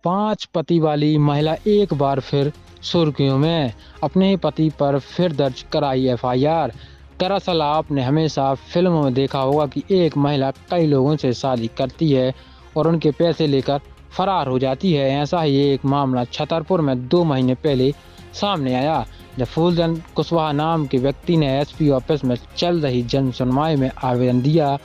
5 पति वाली महिला एक बार फिर सुर्खियों में। अपने पति पर फिर दर्ज कराई एफआईआर। दरअसल आपने हमेशा फिल्मों में देखा होगा कि एक महिला कई लोगों से शादी करती है और उनके पैसे लेकर फरार हो जाती है। ऐसा ही एक मामला छतरपुर में 2 महीने पहले सामने आया, जब फूलचंद कुशवाहा नाम के व्यक्ति ने एसपी ऑफिस में चल रही जन सुनवाई में आवेदन दिया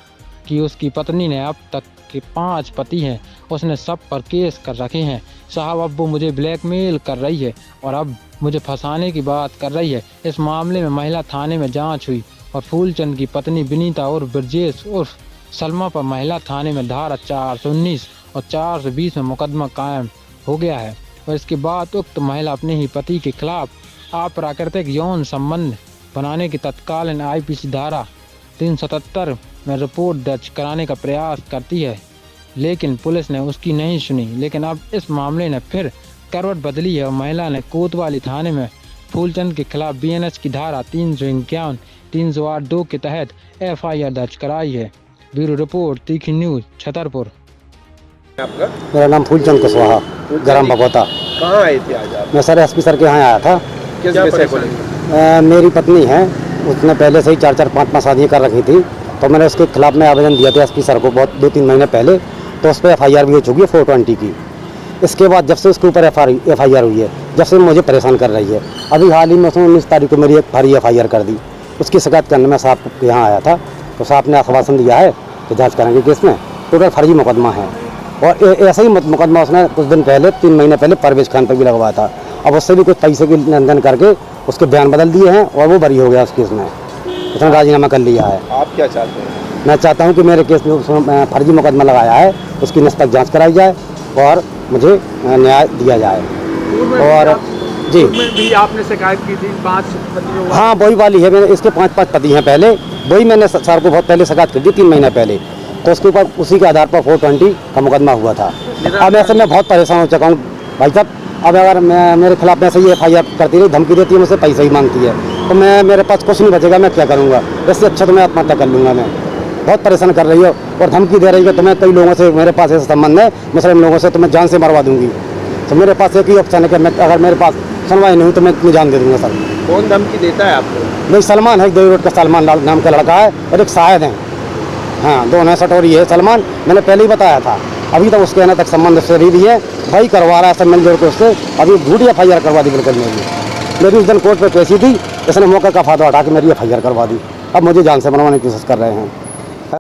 कि उसकी पत्नी ने अब तक के 5 पति हैं, उसने सब पर केस कर रखे हैं। साहब, अब वो मुझे ब्लैकमेल कर रही है और अब मुझे फंसाने की बात कर रही है। इस मामले में महिला थाने में जांच हुई और फूलचंद की पत्नी विनीता उर्फ ब्रजेश उर्फ सलमा पर महिला थाने में धारा 419 और 420 में मुकदमा कायम हो गया है। और इसके बाद उक्त महिला अपने ही पति के खिलाफ अप्राकृतिक यौन संबंध बनाने की तत्कालीन आईपीसी धारा 377 में रिपोर्ट दर्ज कराने का प्रयास करती है, लेकिन पुलिस ने उसकी नहीं सुनी। लेकिन अब इस मामले ने फिर करवट बदली है और महिला ने कोतवाली थाने में फूलचंद के खिलाफ बीएनएस की धारा 351, 308(2) के तहत एफआईआर दर्ज कराई है। ब्यूरो रिपोर्ट, तीखी न्यूज, छतरपुर। आपका? मेरा नाम फूलचंद कुशवाहा, ग्राम भगवता। कहाँ आए थे आज आप? मैं सर एसपी सर के यहाँ आया था। किस विषय को लेकर? मेरी पत्नी है, उसने पहले से ही 4-4, 5-5 शादियाँ कर रखी थी, तो मैंने उसके खिलाफ में आवेदन दिया था एसपी सर को बहुत 2-3 महीने पहले। तो उस पर एफआईआर भी हो चुकी है 420 की। इसके बाद जब से उसके ऊपर एफआईआर हुई है, जब से मुझे परेशान कर रही है। अभी हाल ही में उसने 19 तारीख को मेरी एक भारी एफआईआर कर दी। उसकी शिकायत करने में साहब के यहाँ आया था, तो साहब ने आश्वासन दिया है कि जाँच करेंगे केस में। टोटल फर्जी मुकदमा है और ऐसा ही मुकदमा उसने कुछ दिन पहले, 3 महीने पहले परवेज खान पर भी लगवाया था। अब उससे भी कुछ पैसे की लेन देन करके उसके बयान बदल दिए हैं और वो बरी हो गया उस केस में। उसने राजीनामा कर लिया है। आप क्या चाहते हैं? मैं चाहता हूं कि मेरे केस में उसने फर्जी मुकदमा लगाया है, उसकी निष्पक्ष जांच कराई जाए और मुझे न्याय दिया जाए। और जी भी आपने शिकायत की थी 5 पतियों? हाँ, वही वाली है। मैंने इसके 5 पति हैं पहले, वही मैंने सर को बहुत पहले शिकायत कर दी 3 महीने पहले। तो उसके ऊपर उसी के आधार पर 420 का मुकदमा हुआ था। अब ऐसे मैं बहुत परेशान हो चुका हूँ भाई साहब। अब अगर मैं मेरे खिलाफ में ऐसे ही एफआईआर करती रही, धमकी देती है, मुझसे पैसे ही मांगती है, तो मेरे पास कुछ नहीं बचेगा। मैं क्या करूँगा? इससे अच्छा तो मैं आत्महत्या कर लूँगा। मैं बहुत परेशान कर रही हो और धमकी दे रही है। तो मैं कई लोगों से, मेरे पास ऐसा संबंध है मुस्लिम लोगों से, तो मैं जान से मरवा दूंगी। तो मेरे पास एक ही ऑप्शन है कि मैं, अगर मेरे पास सुनवाई नहीं हुई तो मैं अपनी जान दे दूँगा सर। कौन धमकी देता है आपको? नहीं, सलमान है, 2 रोड का सलमान नाम का लड़का है और एक शायद है। हाँ, दोनों सटोरी है सलमान। मैंने पहले ही बताया था। अभी तक उसके आने तक संबंध से भी है, भाई करवा रहा है सब मिलजुल के उससे। अभी झूठी एफआईआर करवा दी बिल्कुल मेरी उस दिन कोर्ट पे पेशी थी, इसने मौके का फायदा उठा के मेरी एफआईआर करवा दी। अब मुझे जान से मरवाने की कोशिश कर रहे हैं।